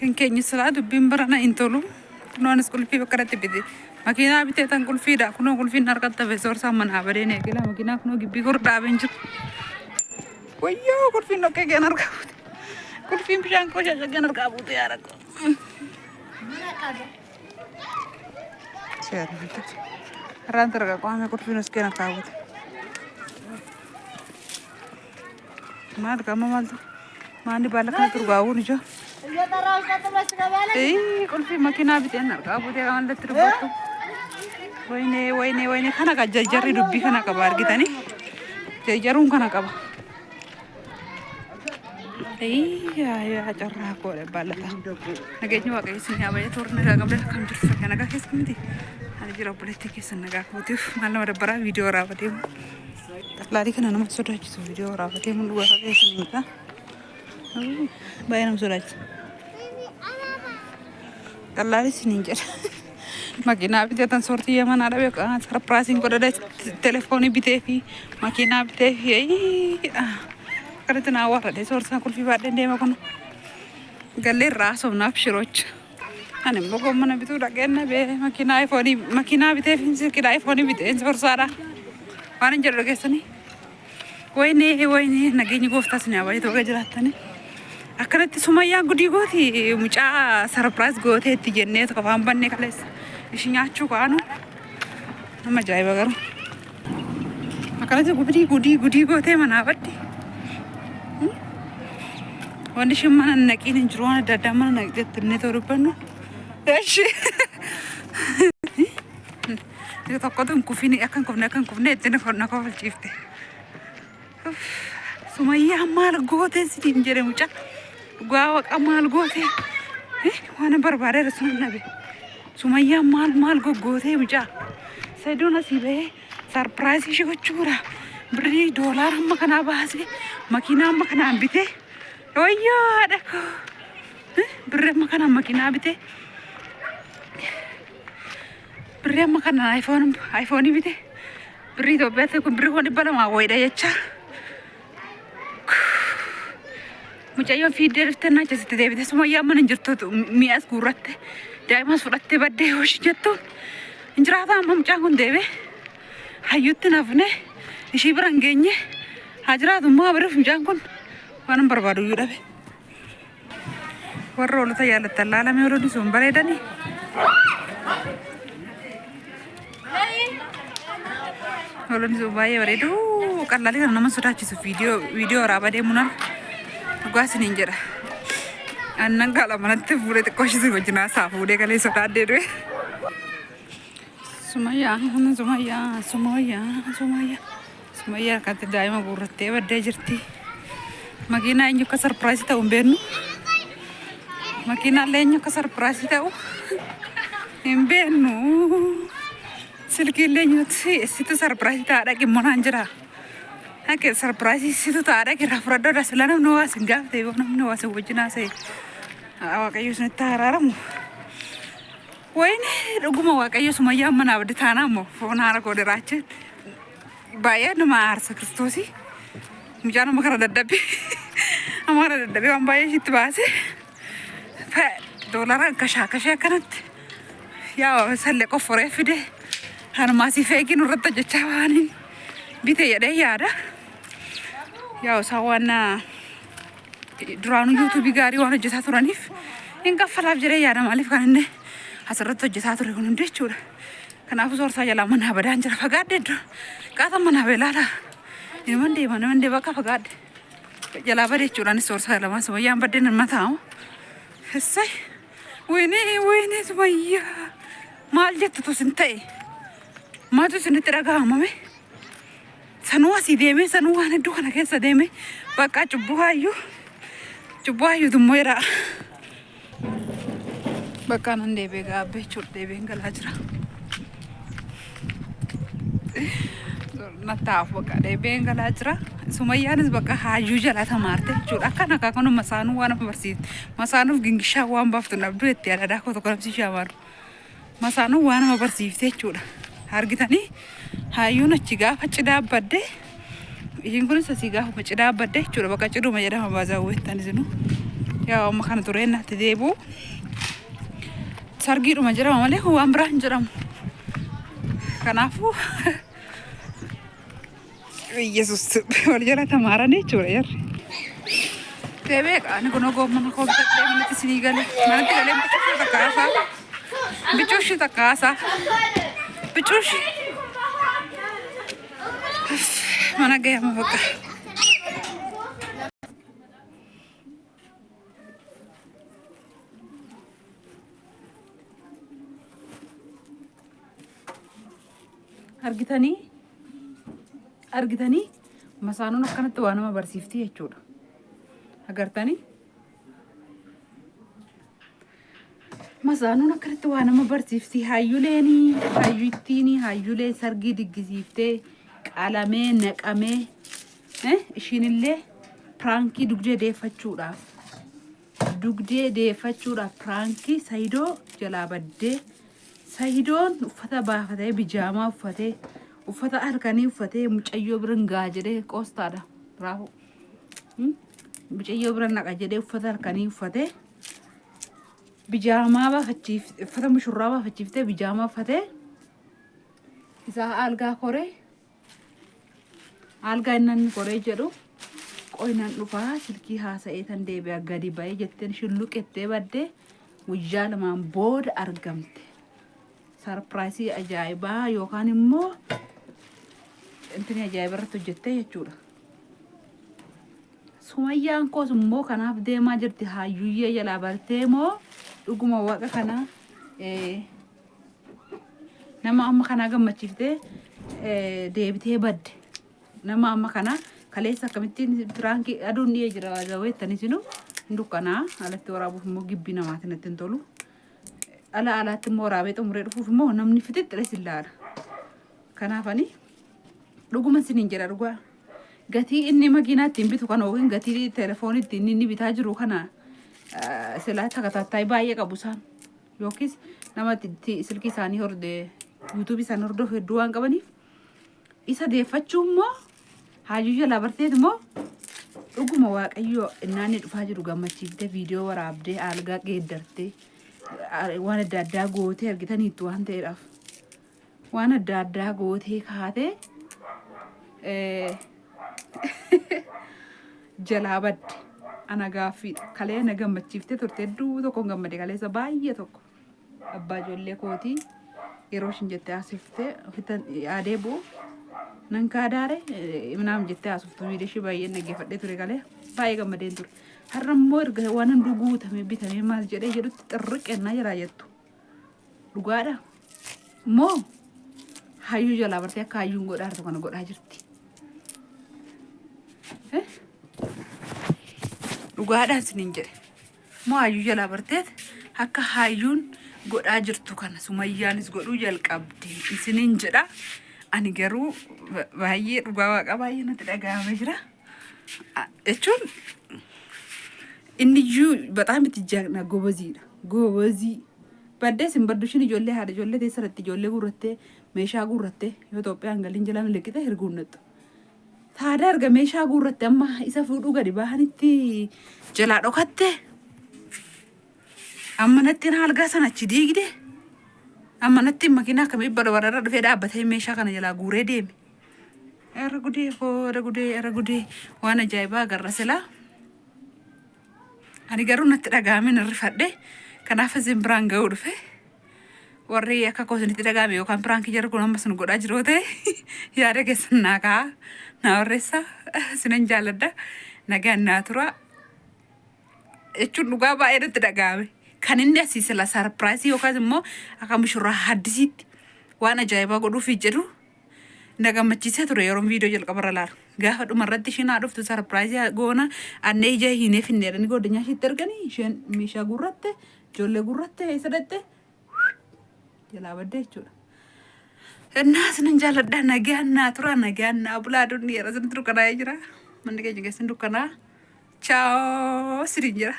كان كيني سلا دبين برنا إنتولو كنا نسكول في بكرة بدي ماكينة بيتي تنقول في دا كنا نقول في نركض تفسور سامن عبرين كلا ماكينة كنا جيبي كور دابنج ويو كل في نوكي جنر كل في مشان كوشة جنر كابوت يا ركو شير ران ترى كوامي كل في نسكنا كابوت ما أدري كم مالته ما عندي بالك نترجعون نجوا إيه كل في ماكينة بتيجي كابوت يا كمان لتربطو ويني خنا كجري ربي خنا كبار كتاني جرون خنا كبار يا جرّا كوره بالله نجيني واقعي سني أبغى يثورني رقم ده كم جرّا فكنا كيس كمدي أنا جرّا بوليتي كيس نجاك وتيف ما لنا ربرا فيديو رابطيهم تطلعي كنا نمت سوداء كيس فيديو رابطيهم لو هذا كيس نيكا باينام سوداء تطلعي سنينجر ماكينة بتاعتنا صورتي يا من عربي كان سربراسين كده ده تلفوني بتاعي ماكينة بتاعي كرتنا وارد ده صورتنا كل في بعدين ده ما كنا قال لي الرأس ونابشروش أنا بقوم من بتوع رجعنا بماكينة آيفوني ماكينة بتاعي في كده آيفوني بتاعي صور سارة وانا جرّا كيسني ويني نجيني قفطة سني أبغى يتوقع جلاتني أكرت سمايا قدي قوتي مجا سربرايز قوتي تيجي كفام بني كلاس إيشيني أشوف كانوا ما جاي بقرو أكرت قدي قوتي منا بدي واني شمّنا نكين نجرونا دادامنا نجت نتوربنا إيش تقدم كوفيني أكن كوفني تنفرنا كوفل شيفته سمايا مال قوتي سيدي جري مجا قاوك أمال قوتي وانا بربارة رسول النبي سمايا مال قوتي مجا سيدونا سيبه سرپرایز شو چورا بري دولار هم كان أباسي ماكينة هم كان أبيته ويا دكو بري هم كان ماكينة أبيته بري هم كان آيفون أبيته بري تو بيته كم بري هوني بلا ما ويدا يتشا مجايو في درفتنا جس تدبي سمايا من جرتو مياس كورت دائما سرت بدي وش جتو إنجراها هم جاكون دبي هيوتنا فني إشي برانجيني هجرات ما بعرف جاكون وانا بربادو يدبي ورولو تيال التلالة ميولو نسوم بريداني ولو نسوم باي بريدو كلا لي كنا مسودا تشوف فيديو رابع منال غاس نينجرا أنا قال ما نتفوري تكوشي سوينا سافوري كله سودا ديرو سمايا كانت دائما قررتي بدي جرتي ماكينة إنجو كسر برايس تاو بينو ماكينة لينجو كسر برايس تاو بينو سلكي لينجو سيتو سربرايز تاعك كمونا انجرا هكذا سربرايز سيتو تاعك رافردو رسولنا منواس نجاب تيبون منواس وجنا سي أواكيوس نتارارمو وين رجوما واقعي سمايا من أبدي ثانا مو فونا ركودي راتش بايا نما أرس كريستوسي مجانا مكرا دبي أمارا دبي وان بايا شيت باسي فدولار كشا كانت يا سلكو فري فيدي أنا ماسي فيكي نورت جتشواني بيتي يدا يادا يا سوانا درانو يوتيوب غاري وانا جساتورانيف إنك فلاف جري يادا مالف كانني asirratti hojjetaa ture kun hundi jechuudha. Kanaafuu soorsaa jalaa manaa badaan jira fagaadde qaata manaa beelaadha. Naman deema bakka fagaadde jalaa badee jechuudha. Anis soorsaa lamaa sumayyaan baddeen nama taa'u. Essay wayinee sumayyaa maal jettu tusin ta'e maatu isinitti dhaga'amame sanuu asii deemee sanuu waan hedduu kana keessa deemee bakka cubbuu hayyuu tummoodha. Bakka nan deebee gaabbee jechuudha deebeen galaa jira. Nataaf bakka deebeen galaa jira. Sumayyaanis bakka hayyuu jala tamaarte jechuudha. Akkana kaakonu masaanuu waan barsiifte. Masaanuuf gingishaa waan baaftu nabduu itti yaadadaa koo tokko namsiishaa maalu. Masaanuu waan barsiifte jechuudha. Argitanii hayyuun achi gaafa cidhaa baddee ishiin kunis asii gaafa cidhaa baddee jechuudha. Bakka cidhuma jedhama baazaa uwwittan isinu. Yaa amma kana tureen natti deebu. Sargiidhuma jedhama malee waan biraa hin jedhamu. Kanaafuu Yesus wal jala tamaaranii jechuudha jarri. Deebi'ee qaani kun goomana koo bitadhee manatti isinii galee manatti galee bicuushii takkaasaa bicuushii takkaasaa bicuushii mana gahama bakka. Argitanii masaanuun akkanatti waa nama barsiifti jechuudha. Agartanii masaanuun akkanatti waa nama barsiifti. Hayyuuleen sargii diggisiiftee qalamee naqamee ishiinillee piraankii dugdee deeffachuudhaaf piraankii Sayidoo jalaa baddee Sayidoon uffata baafatee bijaamaa uffatee uffata harkanii uffatee mucayyoo biran gaa jedhee qoostaadha raafu mucayyoo biran naqa jedhee uffata harkanii uffatee bijaamaa baafachiiftee uffata mushurraa baafachiiftee bijaamaa uffatee isaa algaa koree algaa inni koree jedhu qoynan dhufaa silkii haasa'ee tan deebi'a gadi ba'ee jetteen shulluqettee baddee guyyaa lamaan booda argamte. Sarpiraayisii ajaa'ibaa yookaan immoo intini ajaa'iba irratti hojjettee jechuudha. Sumayyaan koos immoo kanaaf deemaa jirti. Hayyuyyee jalaa bartee moo dhuguma waaqa kana nama amma kanaa gammachiiftee deebitee badde. Nama amma kana kaleessa akkamittiin piraankii aduun dhiyee jira zaweettanis nu dukkanaa alatti waraabuuf immoo gibbii namaatiin ittiin tolu. Alaatti immoo waraabee xumuree dhufuuf immoo namni fixixxirees ilaala. Kanaafani dhuguma isiniin jedha dhugaa. Gatii inni makiinaa ittiin bitu kana yookiin gatii telefoonii ittiin inni bitaa jiru kana silaa takataattaa baay'ee qabu isaan. Yookiis nama silkii isaanii hordee yuutuubii isaanii hordofu hedduu waan qabaniif isa deeffachuu immoo hayyuu jalaa barteet immoo dhuguma waaqayyoo innaanni dhufaa jiru gammachiiftee viidiyoo waraabdee algaa geeddartee waan adda addaa gootee argitaniitu waan ta'eedhaaf waan adda addaa gootee kaatee jalaa badde ana gaaffii kalee na gammachiiftee turte hedduu tokko gammade kaleessa baay'ee tokko abbaa ijoollee kootii yeroo ishin jettee haasiftee yaadee bu'u nan kaadaare ምናምን jettee haasoftu viidiyoo ishee baay'ee dhaggeeffadhee ture kalee baay'ee gammadeen ture. Har'a immoo erga waan hunduu guutamee bitamee maal jedhee jedhutti xirriqennaa jiraa jettu. Dhugaadha moo hayyuu jalaa bartee akka hayyuun godhaartu kana godhaa jirti. Dhugaadhaan isiniin jedhe moo hayyuu jalaa barteet akka hayyuun godhaa jirtu kana Sumayyaanis godhuu jalqabde isiniin jedha. Ani garuu baay'ee dhugaa waaqa baay'ee natti dhaga'amee jira jechuun inniyyuu በጣም ትጃግና ጎበዚidha ጎበዚ baddees hin baddu shin ijoollee haadha ijoollee teessatti ijoollee gurrattee meeshaa gurrattee yoo Itoophiyaan galiin jalaan liqite hirguunnattu taada arga meeshaa gurrattee amma isa fuudhuu gadi bahanitti jalaa dhokatte amma natti algaa sana achi diigde amma natti makiinaa kamii barbaadara dhufee dhaabbatee meeshaa kana jalaa guuree deeme. Era gudee waan ajaa'ibaa agarra silaa. Ani garuu natti dhaga'ame nirrifadhe kanaaf isin biraan ga'uu dhufe warri akka koosinitti dhaga'ame yookaan piraankii jarri kun ammas nu godhaa jiroo ta'e yaada keessan naa ka'a naa warreessa sinan jaalladha nagaan naa tura jechuun dhugaa baay'ee natti dhaga'ame. Kan inni asii sila sarpiraayisii yookaan immoo akka mushurraa haddisiitti waan ajaa'ibaa godhuuf jedhu na gammachiisee ture yeroo viidiyoo jalqabarra laalu. Gaafa dhumarratti ishiin haa dhuftu sarpiraayisii goona annee ija hiinee finneedhani godinyaa ishiitti arganii isheen meeshaa gurratte ijoollee gurratte eessa dhatte jalaa badde jechuudha. Innaas nan jaalladha nagaan naa tura nagaan naa bulaa dunni yeroo isinitti dukkanaa jira manni keenya keessatti dukkanaa chaao siriin jira.